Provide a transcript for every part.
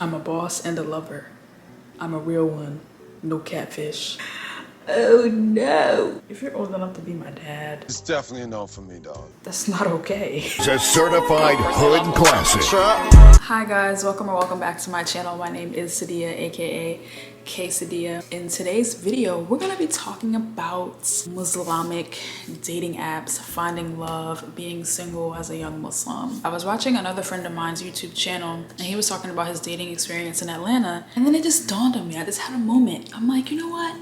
I'm a boss and a lover. I'm a real one, no catfish. Oh no. If you're old enough to be my dad, It's definitely a no for me, dog. that's not okay. It's a certified hood classic. Hi guys, welcome or welcome back to my channel. My name is Sadia, aka K Sadia. In today's video, we're gonna be talking about Muslimic dating apps, finding love, being single as a young Muslim. I was watching another friend of mine's YouTube channel and he was talking about his dating experience in Atlanta, and then it just dawned on me. I just had a moment. I'm like, you know what?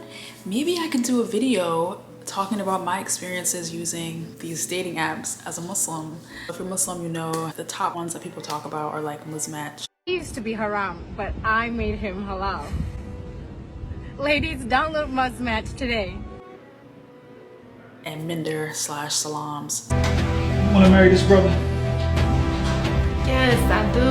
Maybe I could do a video talking about my experiences using these dating apps as a Muslim. If you're Muslim, you know the top ones that people talk about are like Muzmatch. He used to be haram, but I made him halal. Ladies, download Muzmatch today. And Minder/Salams. Wanna marry this brother? Yes, I do.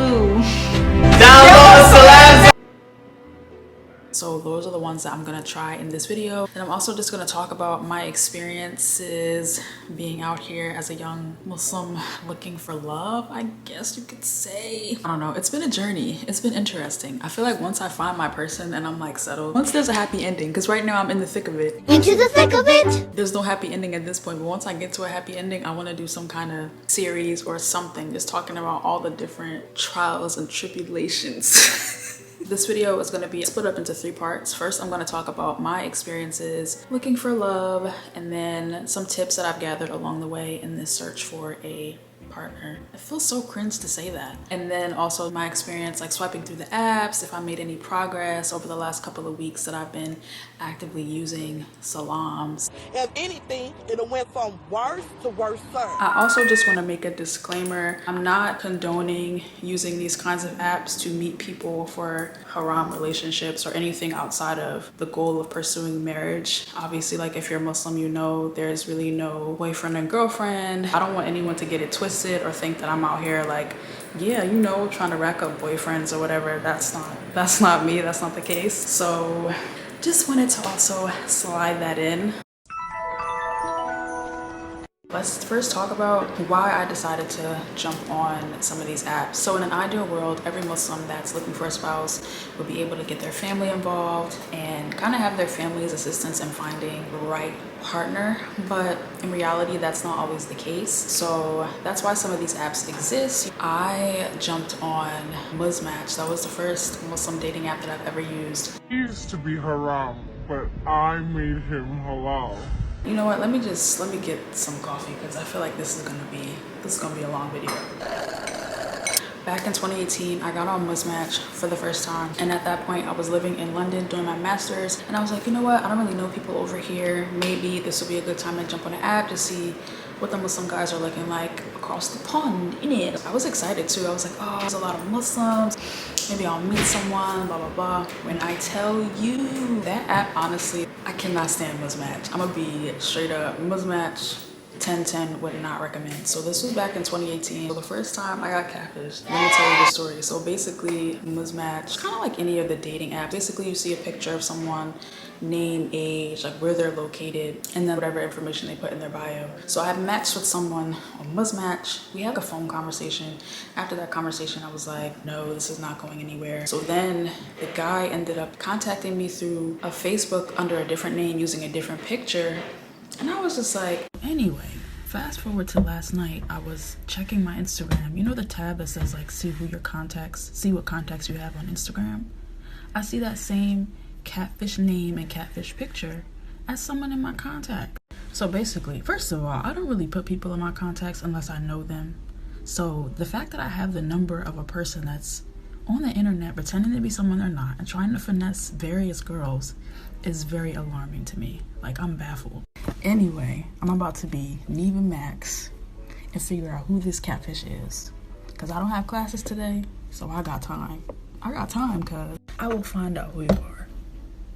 So those are the ones that I'm gonna try in this video. And I'm also just gonna talk about my experiences being out here as a young Muslim looking for love, I guess you could say. I don't know, it's been a journey. It's been interesting. I feel like once I find my person and I'm like settled, once there's a happy ending, because right now I'm in the thick of it. Into the thick of it. There's no happy ending at this point, but once I get to a happy ending, I wanna do some kind of series or something, just talking about all the different trials and tribulations. This video is going to be split up into 3 parts. First, I'm going to talk about my experiences looking for love, and then some tips that I've gathered along the way in this search for a partner. It feels so cringe to say that. And then also my experience like swiping through the apps, if I made any progress over the last couple of weeks that I've been actively using Salams. If anything, it went from worse to worse. I also just want to make a disclaimer. I'm not condoning using these kinds of apps to meet people for haram relationships or anything outside of the goal of pursuing marriage. Obviously, like if you're Muslim, you know there's really no boyfriend and girlfriend. I don't want anyone to get it twisted or think that I'm out here like, yeah, you know, trying to rack up boyfriends or whatever. That's not me. That's not the case. So just wanted to also slide that in. Let's first talk about why I decided to jump on some of these apps. So in an ideal world, every Muslim that's looking for a spouse would be able to get their family involved and kind of have their family's assistance in finding the right partner. But in reality, that's not always the case. So that's why some of these apps exist. I jumped on Muzmatch. That was the first Muslim dating app that I've ever used. He used to be haram, but I made him halal. You know what, let me get some coffee because I feel like this is gonna be a long video. Back in 2018, I got on Muzmatch for the first time, and at that point I was living in London doing my master's, and I was like, you know what, I don't really know people over here. Maybe this will be a good time to jump on an app to see what the Muslim guys are looking like across the pond, innit? I was excited too. I was like, oh, there's a lot of Muslims. Maybe I'll meet someone, blah, blah, blah. When I tell you, that app, honestly, I cannot stand Muzmatch. I'm gonna be straight up. Muzmatch, 10/10, would not recommend. So this was back in 2018. So the first time I got catfished, let me tell you the story. So basically, Muzmatch, kind of like any of the dating apps, basically you see a picture of someone, name, age, like where they're located, and then whatever information they put in their bio. So I had matched with someone on Muzmatch. We had a phone conversation. After that conversation, I was like, no, this is not going anywhere. So then the guy ended up contacting me through a Facebook under a different name using a different picture. And I was just like, anyway, fast forward to last night, I was checking my Instagram. You know the tab that says like, see what contacts you have on Instagram? I see that same catfish name and catfish picture as someone in my contact. So basically, first of all, I don't really put people in my contacts unless I know them. So the fact that I have the number of a person that's on the internet pretending to be someone they're not and trying to finesse various girls is very alarming to me. Like, I'm baffled. Anyway, I'm about to be Neva Max and figure out who this catfish is, because I don't have classes today, so I got time. Cuz I will find out who you are.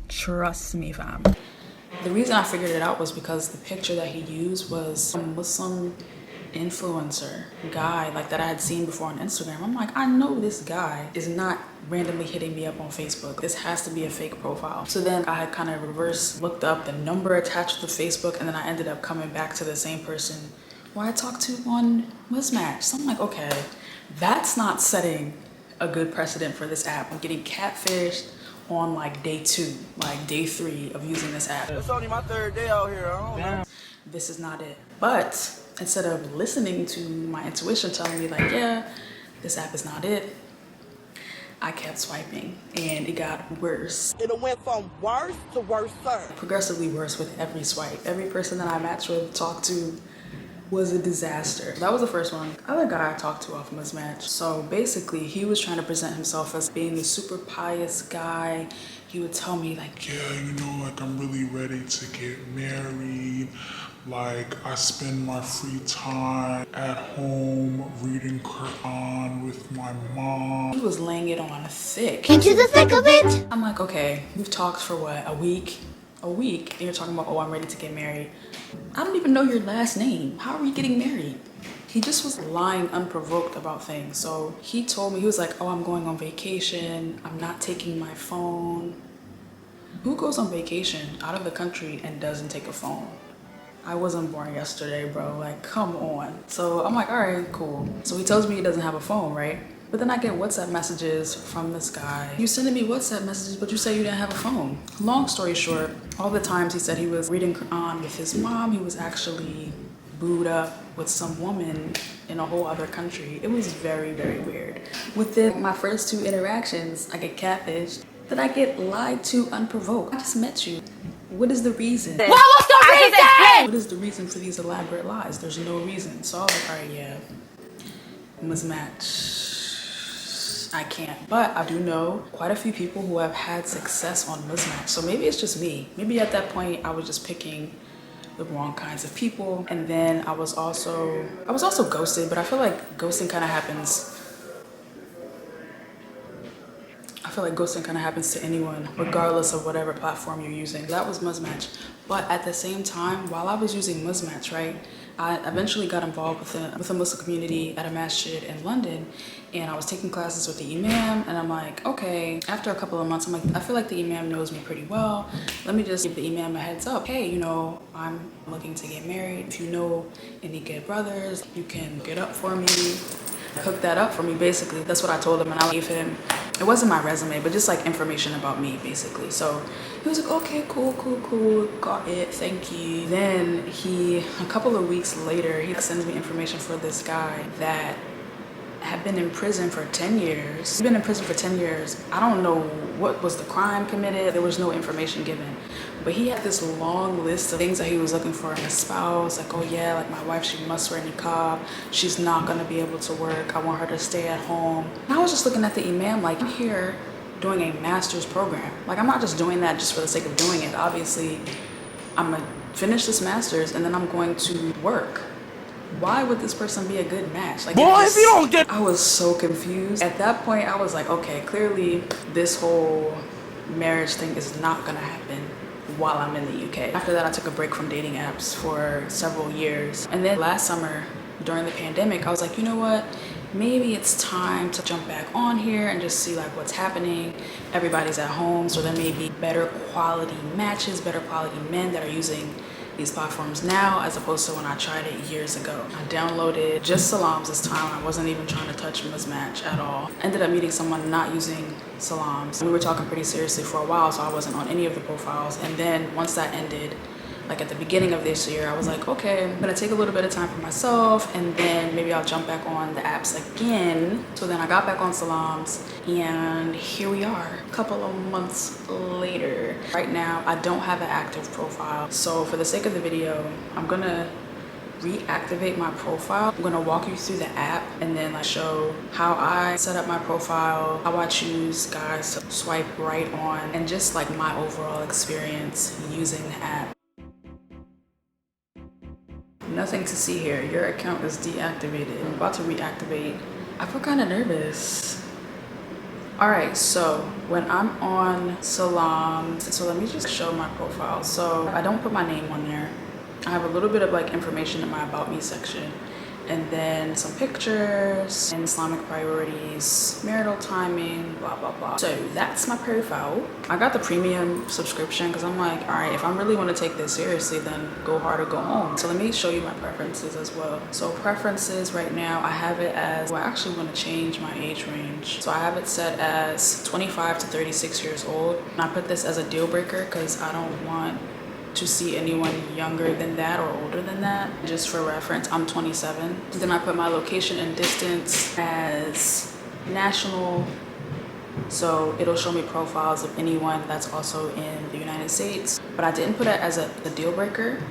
Trust me, fam. The reason I figured it out was because the picture that he used was a Muslim influencer guy like that I had seen before on Instagram. I'm like, I know this guy is not randomly hitting me up on Facebook. This has to be a fake profile. So then I had kind of reverse looked up the number attached to Facebook, and then I ended up coming back to the same person who I talked to on Muzmatch. So I'm like, okay, that's not setting a good precedent for this app. I'm getting catfished on like day 2, like day 3 of using this app. It's only my 3rd day out here. I don't know. This is not it. But instead of listening to my intuition telling me like, yeah, this app is not it, I kept swiping and it got worse. It went from worse to worse, sir. Progressively worse with every swipe. Every person that I matched with, talked to, was a disaster. That was the first one. Other guy I talked to off Muzmatch. So basically, he was trying to present himself as being the super pious guy. He would tell me like, Yeah, you know, like I'm really ready to get married. Like I spend my free time at home reading Quran with my mom. he was laying it on thick. Into the thick of it. I'm like, okay, we've talked for what, a week, and you're talking about, oh, I'm ready to get married. I don't even know your last name. How are we getting married? He just was lying unprovoked about things. So he told me, he was like, oh, I'm going on vacation. I'm not taking my phone. Who goes on vacation out of the country and doesn't take a phone? I wasn't born yesterday, bro. Like, come on. So I'm like, all right, cool. So he tells me he doesn't have a phone, right? But then I get WhatsApp messages from this guy. You sending me WhatsApp messages, but you say you didn't have a phone. Long story short, all the times he said he was reading Quran with his mom, he was actually booed up with some woman in a whole other country. It was very, very weird. Within my first 2 interactions, I get catfished. Then I get lied to unprovoked. I just met you. What is the reason? What was the reason? What is the reason for these elaborate lies? There's no reason. So I was like, all right, yeah, Muzmatch. I can't. But I do know quite a few people who have had success on Muzmatch. So maybe it's just me. Maybe at that point I was just picking the wrong kinds of people. And then I was also ghosted, but I feel like ghosting kind of happens. I feel like ghosting kind of happens to anyone, regardless of whatever platform you're using. That was Muzmatch. But at the same time, while I was using Muzmatch, right, I eventually got involved with a Muslim community at a masjid in London, and I was taking classes with the imam, and I'm like, okay, after a couple of months, I'm like, I feel like the imam knows me pretty well. Let me just give the imam a heads up. Hey, you know, I'm looking to get married. If you know any good brothers, you can get up for me. Hook that up for me, basically. That's what I told him, and I gave him, it wasn't my resume, but just like information about me, basically. So he was like, okay, cool, got it, thank you. Then a couple of weeks later, he sends me information for this guy that had been in prison for 10 years. He's been in prison for 10 years. I don't know what was the crime committed. There was no information given. But he had this long list of things that he was looking for in a spouse. Like, oh yeah, like my wife, she must wear niqab. She's not gonna be able to work. I want her to stay at home. And I was just looking at the imam like, I'm here doing a master's program. Like, I'm not just doing that just for the sake of doing it. Obviously, I'm gonna finish this master's and then I'm going to work. Why would this person be a good match? Like, Boy, if you don't get... I was so confused. At that point, I was like, okay, clearly this whole marriage thing is not gonna happen while I'm in the UK. After that, I took a break from dating apps for several years. And then last summer, during the pandemic, I was like, you know what? Maybe it's time to jump back on here and just see like what's happening. Everybody's at home, so there may be better quality matches, better quality men that are using these platforms now as opposed to when I tried it years ago. I downloaded just Salams this time. I wasn't even trying to touch Muzmatch at all. Ended up meeting someone not using Salams. We were talking pretty seriously for a while, so I wasn't on any of the profiles. And then once that ended, like at the beginning of this year, I was like, okay, I'm gonna take a little bit of time for myself and then maybe I'll jump back on the apps again. So then I got back on Salams and here we are, a couple of months later. Right now, I don't have an active profile. So for the sake of the video, I'm gonna reactivate my profile. I'm gonna walk you through the app and then like show how I set up my profile, how I choose guys to swipe right on, and just like my overall experience using the app. Nothing to see here. Your account is deactivated. I'm about to reactivate. I feel kind of nervous. All right, so when I'm on Salam, so let me just show my profile. So I don't put my name on there. I have a little bit of like information in my about me section. and then some pictures and Islamic priorities, marital timing, blah blah blah. So that's my profile. I got the premium subscription because I'm like, all right, if I really want to take this seriously, then go hard or go home. So let me show you my preferences as well. So preferences right now, I have it as, well, I actually want to change my age range. So I have it set as 25 to 36 years old. And I put this as a deal breaker because I don't want to see anyone younger than that or older than that. Just for reference, I'm 27. Then I put my location and distance as national, so it'll show me profiles of anyone that's also in the United States. But I didn't put it as a deal breaker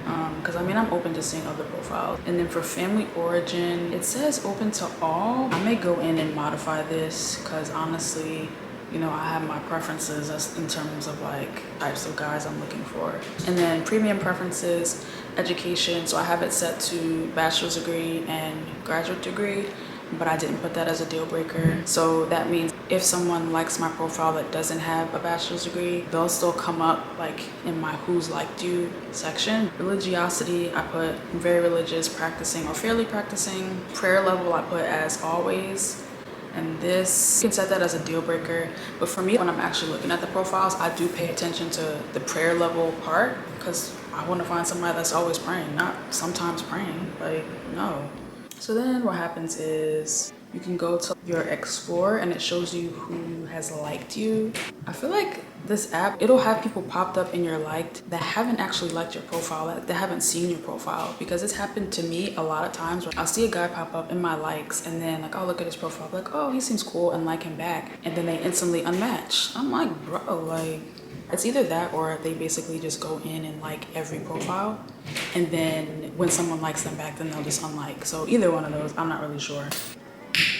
because I mean, I'm open to seeing other profiles. And then for family origin, it says open to all. I may go in and modify this because honestly, you know, I have my preferences as in terms of like types of guys I'm looking for. And then premium preferences, education. So I have it set to bachelor's degree and graduate degree, but I didn't put that as a deal breaker. So that means if someone likes my profile that doesn't have a bachelor's degree, they'll still come up like in my who's liked you section. Religiosity, I put very religious, practicing or fairly practicing. Prayer level, I put as always. And this, you can set that as a deal breaker. But for me, when I'm actually looking at the profiles, I do pay attention to the prayer level part because I want to find somebody that's always praying, not sometimes praying, like no. So then what happens is you can go to your explore and it shows you who has liked you. I feel like this app, it'll have people popped up in your liked that haven't actually liked your profile, that haven't seen your profile, because it's happened to me a lot of times where I'll see a guy pop up in my likes and then like I'll look at his profile like, oh, he seems cool, and like him back, and then they instantly unmatch. I'm like, bro, like it's either that or they basically just go in and like every profile, and then when someone likes them back, then they'll just unlike. So either one of those, I'm not really sure.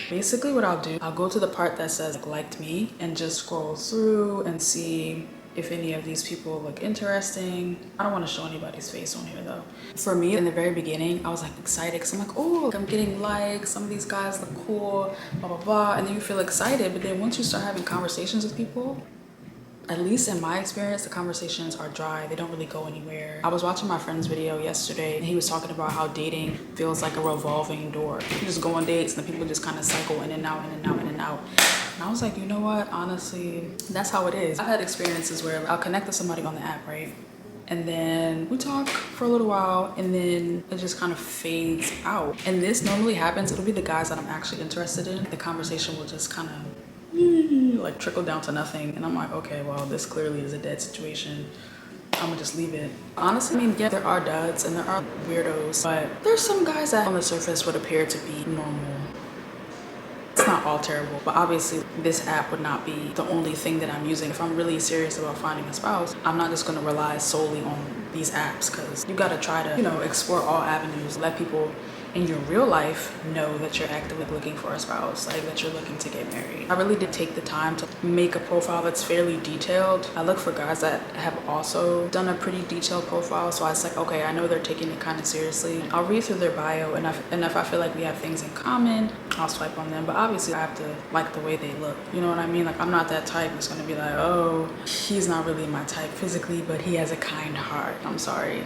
Basically what I'll do, I'll go to the part that says like, liked me and just scroll through and see if any of these people look interesting. I don't want to show anybody's face on here though. For me, in the very beginning, I was like excited because I'm like, oh, I'm getting likes, some of these guys look cool, blah, blah, blah. And then you feel excited, but then once you start having conversations with people, at least in my experience, the conversations are dry. They don't really go anywhere. I was watching my friend's video yesterday and he was talking about how dating feels like a revolving door. You just go on dates and the people just kind of cycle in and out, in and out, in and out. And I was like, you know what? Honestly, that's how it is. I've had experiences where I'll connect with somebody on the app, right? And then we talk for a little while and then it just kind of fades out. And this normally happens. It'll be the guys that I'm actually interested in. The conversation will just kind of like trickle down to nothing, and I'm like, okay, well, this clearly is a dead situation. I'm gonna just leave it. Honestly, I mean, yeah, there are duds and there are weirdos, but there's some guys that on the surface would appear to be normal. It's not all terrible, but obviously this app would not be the only thing that I'm using. If I'm really serious about finding a spouse, I'm not just gonna rely solely on these apps, because you gotta try to, you know, explore all avenues, let people in your real life know that you're actively looking for a spouse, like that you're looking to get married. I really did take the time to make a profile that's fairly detailed. I look for guys that have also done a pretty detailed profile, so I was like, okay, I know they're taking it kind of seriously. I'll read through their bio, and if I feel like we have things in common, I'll swipe on them. But obviously I have to like the way they look, you know what I mean? Like, I'm not that type that's gonna be like, oh, he's not really my type physically, but he has a kind heart. I'm sorry,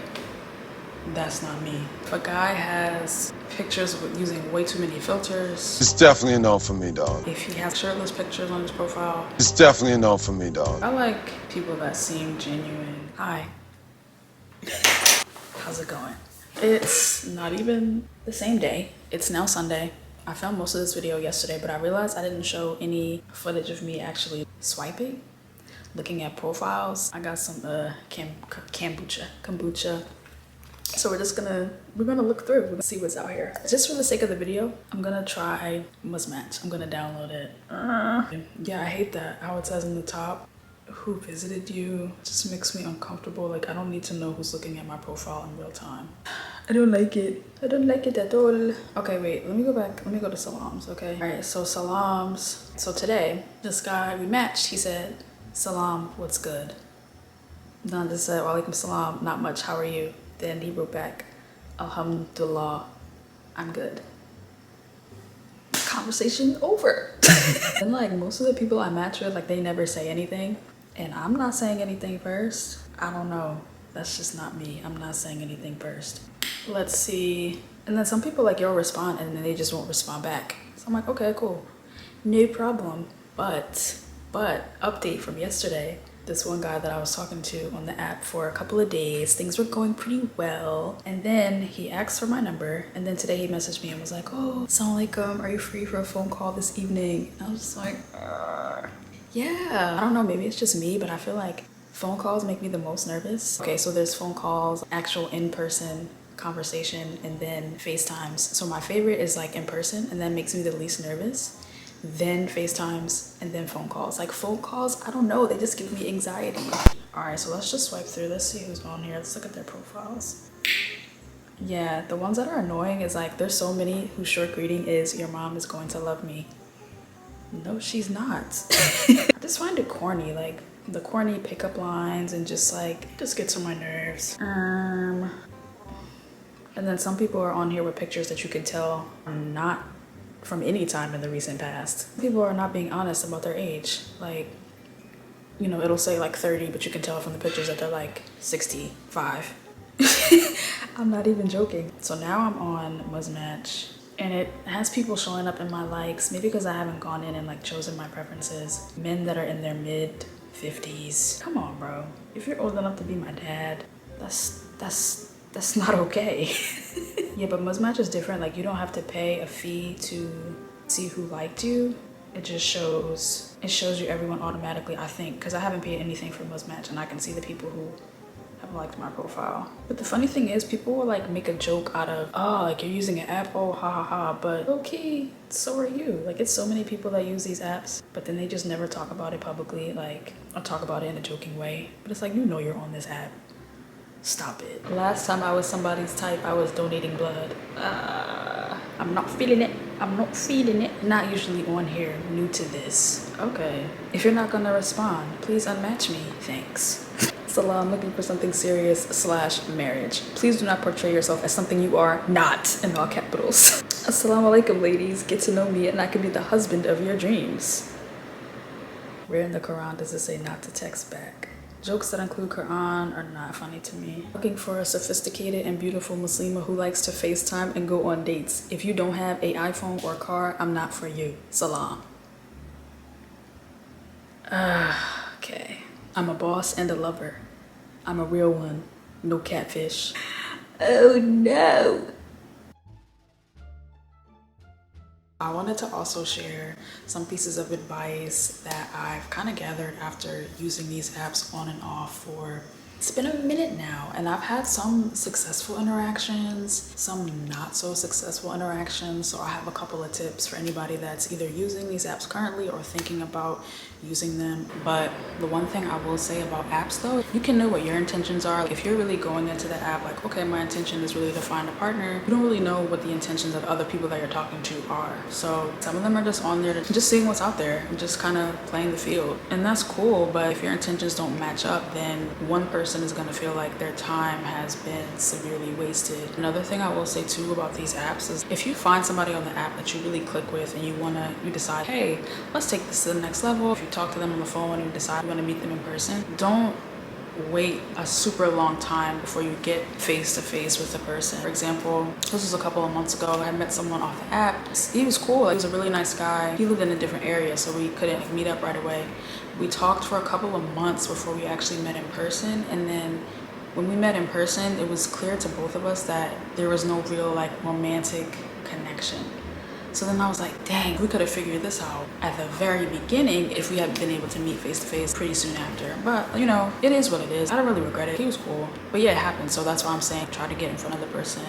that's not me. If a guy has pictures with using way too many filters, It's definitely a no for me, dog. if he has shirtless pictures on his profile, It's definitely a no for me, dog. I like people that seem genuine. Hi, how's it going? It's not even the same day. It's now Sunday. I filmed most of this video yesterday, but I realized I didn't show any footage of me actually swiping, looking at profiles. I got some kombucha. So we're gonna look through, we're gonna see what's out here. Just for the sake of the video, I'm gonna try Muzmatch. I'm gonna download it. Yeah, I hate that, how it says in the top, who visited you. It just makes me uncomfortable. Like, I don't need to know who's looking at my profile in real time. I don't like it. I don't like it at all. Okay, wait, let me go back. Let me go to Salams, okay? All right, so Salams. So today, this guy we matched, he said, Salam, what's good? Then I just said, Walaikum salam, not much, how are you? Then he wrote back, Alhamdulillah, I'm good. Conversation over. And like most of the people I match with, like they never say anything. And I'm not saying anything first. I don't know. That's just not me. I'm not saying anything first. Let's see And then some people like you'll respond and then they just won't respond back. So I'm like, okay, cool, no problem. But update from yesterday. This one guy that I was talking to on the app for a couple of days, things were going pretty well. And then he asked for my number. And then today he messaged me and was like, oh, assalamualaikum, are you free for a phone call this evening? And I was just like, yeah. I don't know, maybe it's just me, but I feel like phone calls make me the most nervous. Okay, so there's phone calls, actual in-person conversation, and then FaceTimes. So my favorite is like in person, and that makes me the least nervous. Then FaceTimes, and then phone calls. Like phone calls, I don't know, they just give me anxiety. All right, so let's just swipe through. Let's see who's on here. Let's look at their profiles. Yeah, the ones that are annoying is like, there's so many whose short greeting is, your mom is going to love me. No, she's not. I just find it corny, like the corny pickup lines and just gets on my nerves. And then some people are on here with pictures that you can tell are not from any time in the recent past. People are not being honest about their age. Like, you know, it'll say like 30, but you can tell from the pictures that they're like 65. I'm not even joking. So now I'm on Muzmatch, and it has people showing up in my likes, maybe because I haven't gone in and like chosen my preferences. Men that are in their mid 50s. Come on, bro. If you're old enough to be my dad, that's not okay. Yeah, but Muzmatch is different. Like, you don't have to pay a fee to see who liked you. It just shows you everyone automatically, I think, because I haven't paid anything for Muzmatch, and I can see the people who have liked my profile. But the funny thing is, people will like make a joke out of, oh, like you're using an app, oh, ha ha ha, but okay, so are you. Like, it's so many people that use these apps, but then they just never talk about it publicly, like, or talk about it in a joking way. But it's like, you know you're on this app. Stop it. Last time I was somebody's type, I was donating blood. I'm not feeling it. I'm not feeling it. Not usually on here, new to this. Okay. If you're not gonna respond, please unmatch me. Thanks. Salah, I'm looking for something serious / marriage. Please do not portray yourself as something you are not, in all capitals. Assalamu alaikum, ladies. Get to know me and I can be the husband of your dreams. Where in the Quran does it say not to text back? Jokes that include Quran are not funny to me. Looking for a sophisticated and beautiful Muslima who likes to FaceTime and go on dates. If you don't have an iPhone or car, I'm not for you. Salam. Okay. I'm a boss and a lover. I'm a real one. No catfish. Oh no. I wanted to also share some pieces of advice that I've kind of gathered after using these apps on and off for, it's been a minute now, and I've had some successful interactions, some not so successful interactions. So I have a couple of tips for anybody that's either using these apps currently or thinking about using them. But the one thing I will say about apps though, you can know what your intentions are. If you're really going into the app like, okay, my intention is really to find a partner, you don't really know what the intentions of other people that you're talking to are. So some of them are just on there to just seeing what's out there and just kind of playing the field, and that's cool. But if your intentions don't match up, then one person is going to feel like their time has been severely wasted. Another thing I will say too about these apps is, if you find somebody on the app that you really click with and you decide, hey, let's take this to the next level. If you talk to them on the phone and you decide you want to meet them in person, don't wait a super long time before you get face to face with the person. For example, this was a couple of months ago. I met someone off the app. He was cool. He was a really nice guy. He lived in a different area, so we couldn't meet up right away. We talked for a couple of months before we actually met in person, and then when we met in person, it was clear to both of us that there was no real like romantic connection. So then I was like, dang, we could have figured this out at the very beginning if we had been able to meet face to face pretty soon after. But you know, it is what it is. I don't really regret it. He was cool. But yeah, it happened. So that's why I'm saying try to get in front of the person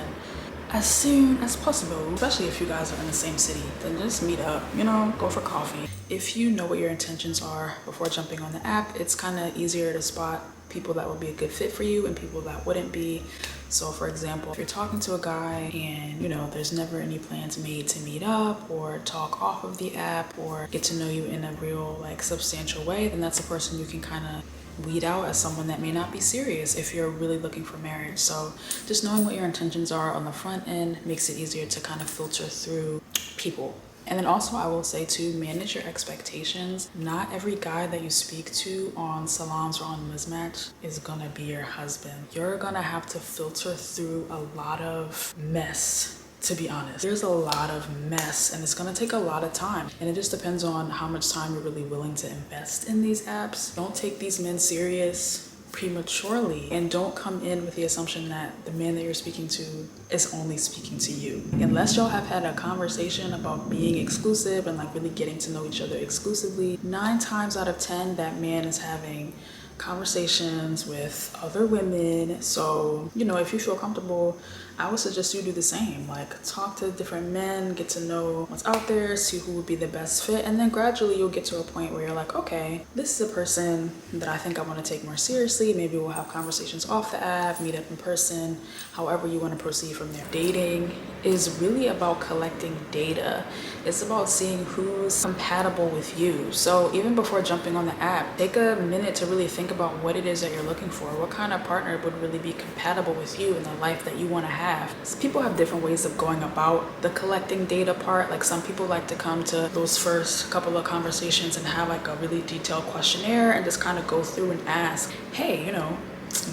as soon as possible, especially if you guys are in the same city. Then just meet up, you know, go for coffee. If you know what your intentions are before jumping on the app, it's kind of easier to spot people that would be a good fit for you and people that wouldn't be. So for example, if you're talking to a guy and you know there's never any plans made to meet up or talk off of the app or get to know you in a real like substantial way, then that's a person you can kind of weed out as someone that may not be serious if you're really looking for marriage. So just knowing what your intentions are on the front end makes it easier to kind of filter through people. And then also I will say to manage your expectations. Not every guy that you speak to on Salams or on Muzmatch is gonna be your husband. You're gonna have to filter through a lot of mess to be honest. There's a lot of mess and it's gonna take a lot of time. And it just depends on how much time you're really willing to invest in these apps. Don't take these men serious prematurely, and don't come in with the assumption that the man that you're speaking to is only speaking to you. Unless y'all have had a conversation about being exclusive and like really getting to know each other exclusively, 9 times out of 10 that man is having conversations with other women. So, you know, if you feel comfortable, I would suggest you do the same. Like, talk to different men, get to know what's out there, see who would be the best fit, and then gradually you'll get to a point where you're like, okay, this is a person that I think I want to take more seriously. Maybe we'll have conversations off the app, meet up in person, however you want to proceed from there. Dating is really about collecting data. It's about seeing who's compatible with you. So even before jumping on the app, take a minute to really think about what it is that you're looking for. What kind of partner would really be compatible with you in the life that you want to have? So people have different ways of going about the collecting data part. Like, some people like to come to those first couple of conversations and have like a really detailed questionnaire and just kind of go through and ask, hey, you know,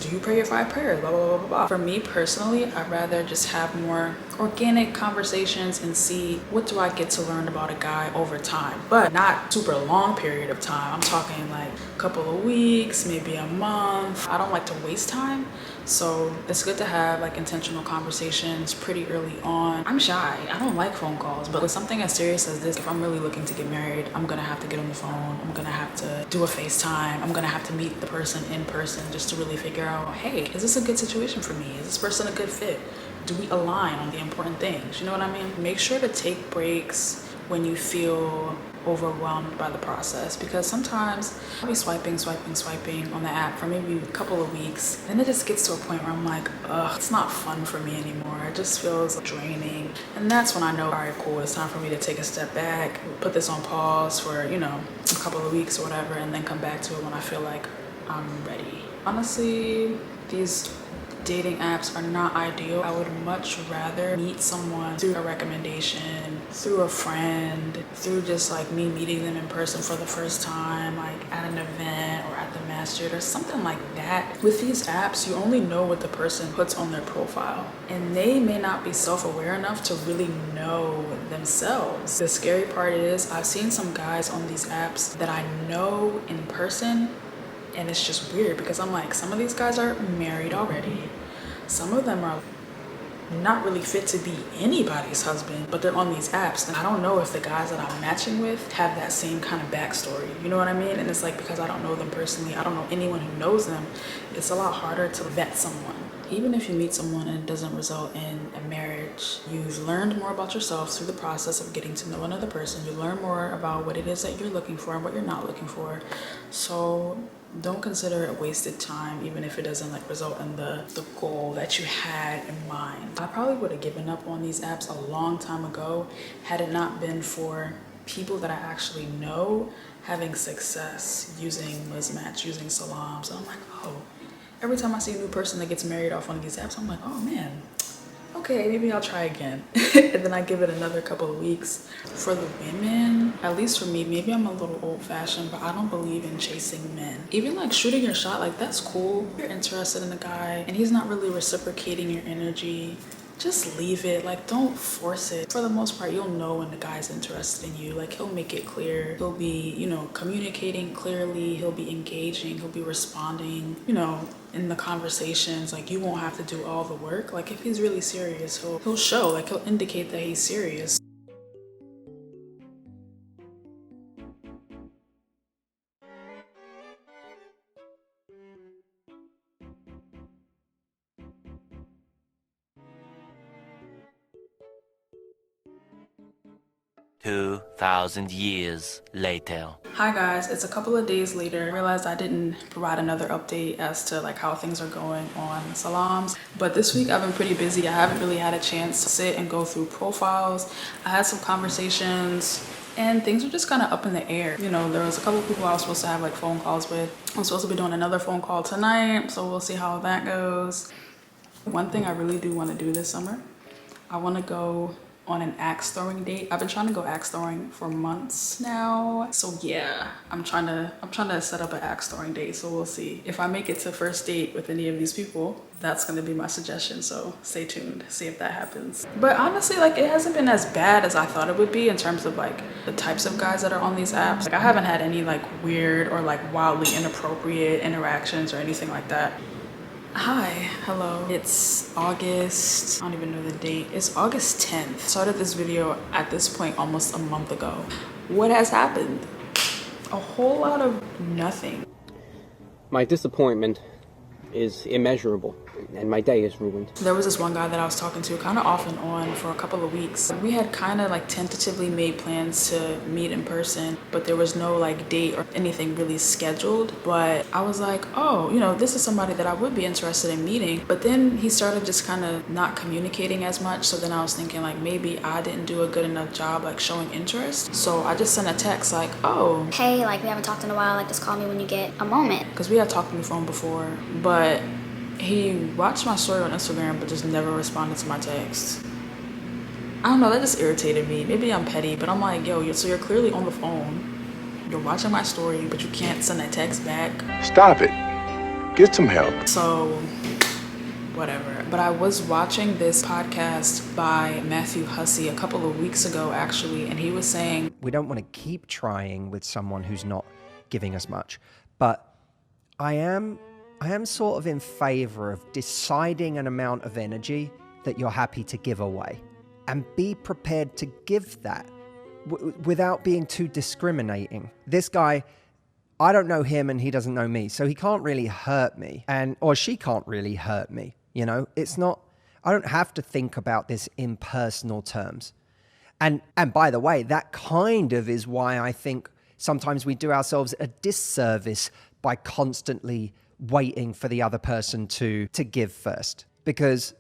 do you pray your 5 prayers? Blah, blah, blah, blah, blah. For me personally, I'd rather just have more organic conversations and see what do I get to learn about a guy over time, but not super long period of time. I'm talking like a couple of weeks, maybe a month. I don't like to waste time. So it's good to have like intentional conversations pretty early on. I'm shy, I don't like phone calls, but with something as serious as this, if I'm really looking to get married, I'm gonna have to get on the phone. I'm gonna have to do a FaceTime. I'm gonna have to meet the person in person just to really figure out, hey, is this a good situation for me? Is this person a good fit? Do we align on the important things? You know what I mean? Make sure to take breaks when you feel overwhelmed by the process, because sometimes I'll be swiping on the app for maybe a couple of weeks, and it just gets to a point where I'm like, ugh, it's not fun for me anymore. It just feels draining. And that's when I know, all right, cool, it's time for me to take a step back, put this on pause for, you know, a couple of weeks or whatever, and then come back to it when I feel like I'm ready. Honestly, these dating apps are not ideal. I would much rather meet someone through a recommendation, through a friend, through just like me meeting them in person for the first time, like at an event or at the masjid or something like that. With these apps, you only know what the person puts on their profile, and they may not be self-aware enough to really know themselves. The scary part is I've seen some guys on these apps that I know in person, and it's just weird because I'm like, some of these guys are married already. Some of them are not really fit to be anybody's husband, but they're on these apps. And I don't know if the guys that I'm matching with have that same kind of backstory. You know what I mean? And it's like, because I don't know them personally, I don't know anyone who knows them, it's a lot harder to vet someone. Even if you meet someone and it doesn't result in a marriage, you've learned more about yourself through the process of getting to know another person. You learn more about what it is that you're looking for and what you're not looking for. So don't consider it wasted time, even if it doesn't like result in the goal that you had in mind. I probably would have given up on these apps a long time ago had it not been for people that I actually know having success using Muzmatch, using Salam. So I'm like, oh, every time I see a new person that gets married off one of these apps, I'm like, oh man, okay, maybe I'll try again. And then I give it another couple of weeks. For the women, at least for me, maybe I'm a little old-fashioned, but I don't believe in chasing men. Even like shooting your shot, like that's cool. If you're interested in a guy and he's not really reciprocating your energy, just leave it. Like, don't force it. For the most part, you'll know when the guy's interested in you. Like, he'll make it clear. He'll be, you know, communicating clearly. He'll be engaging. He'll be responding, you know, in the conversations. Like, you won't have to do all the work. Like, if he's really serious, he'll show. Like, he'll indicate that he's serious. $2,000 later. Hi guys, it's a couple of days later. I realized I didn't provide another update as to like how things are going on Salams, but this week I've been pretty busy. I haven't really had a chance to sit and go through profiles. I had some conversations and things were just kind of up in the air. You know, there was a couple of people I was supposed to have like phone calls with. I'm supposed to be doing another phone call tonight, so we'll see how that goes. One thing I really do want to do this summer, I want to go on an axe throwing date. I've been trying to go axe throwing for months now. So yeah, I'm trying to set up an axe throwing date. So we'll see. If I make it to first date with any of these people, that's gonna be my suggestion. So stay tuned, see if that happens. But honestly, like, it hasn't been as bad as I thought it would be in terms of like the types of guys that are on these apps. Like, I haven't had any like weird or like wildly inappropriate interactions or anything like that. Hi, hello. It's August, I don't even know the date. It's August 10th. Started this video at this point almost a month ago. What has happened? A whole lot of nothing. My disappointment is immeasurable, and my day is ruined. There was this one guy that I was talking to kind of off and on for a couple of weeks. We had kind of like tentatively made plans to meet in person, but there was no like date or anything really scheduled. But I was like, oh, you know, this is somebody that I would be interested in meeting. But then he started just kind of not communicating as much. So then I was thinking like maybe I didn't do a good enough job like showing interest. So I just sent a text like, oh, Hey, like we haven't talked in a while, like just call me when you get a moment. because we had talked on the phone before, but he watched my story on Instagram but just never responded to my text. I don't know, that just irritated me. Maybe I'm petty, but I'm like, yo, so you're clearly on the phone, you're watching my story, but you can't send a text back. Stop it. Get some help. So whatever. But I was watching this podcast by Matthew Hussey a couple of weeks ago actually, and he was saying we don't want to keep trying with someone who's not giving us much, but I am sort of in favor of deciding an amount of energy that you're happy to give away and be prepared to give that without being too discriminating. This guy, I don't know him and he doesn't know me, so he can't really hurt me, or she can't really hurt me. You know, it's not, I don't have to think about this in personal terms. And by the way, that kind of is why I think sometimes we do ourselves a disservice by constantly waiting for the other person to give first. Because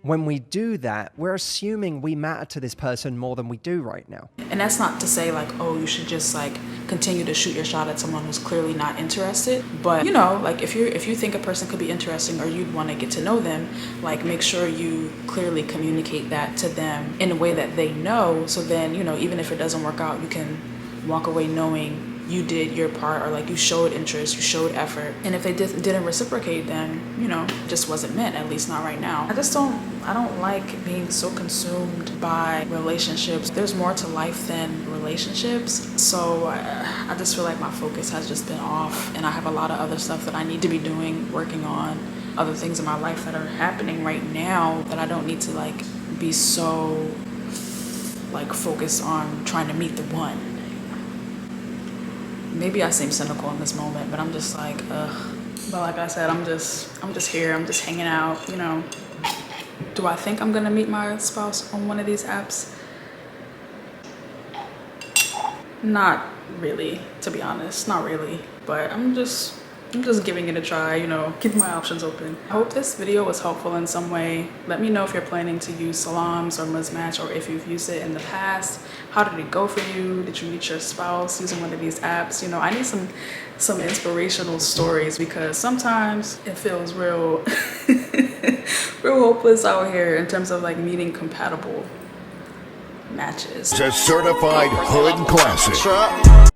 when we do that, we're assuming we matter to this person more than we do right now. And that's not to say like, oh, you should just like continue to shoot your shot at someone who's clearly not interested. But you know, like if you think a person could be interesting or you'd want to get to know them, like make sure you clearly communicate that to them in a way that they know. So then, you know, even if it doesn't work out, you can walk away knowing you did your part, or like you showed interest, you showed effort. And if they didn't reciprocate, then, you know, it just wasn't meant, at least not right now. I don't like being so consumed by relationships. There's more to life than relationships. So I just feel like my focus has just been off, and I have a lot of other stuff that I need to be doing, working on, other things in my life that are happening right now that I don't need to like be so like focused on trying to meet the one. Maybe I seem cynical in this moment, but I'm just like, ugh. But like I said, I'm just here, I'm just hanging out, you know. Do I think I'm gonna meet my spouse on one of these apps? Not really, to be honest, not really. But I'm just giving it a try, you know, keeping my options open. I hope this video was helpful in some way. Let me know if you're planning to use Salams or Muzmatch, or if you've used it in the past. How did it go for you? Did you meet your spouse using one of these apps? You know, I need some inspirational stories, because sometimes it feels real real hopeless out here in terms of like meeting compatible matches. It's a certified hood classic.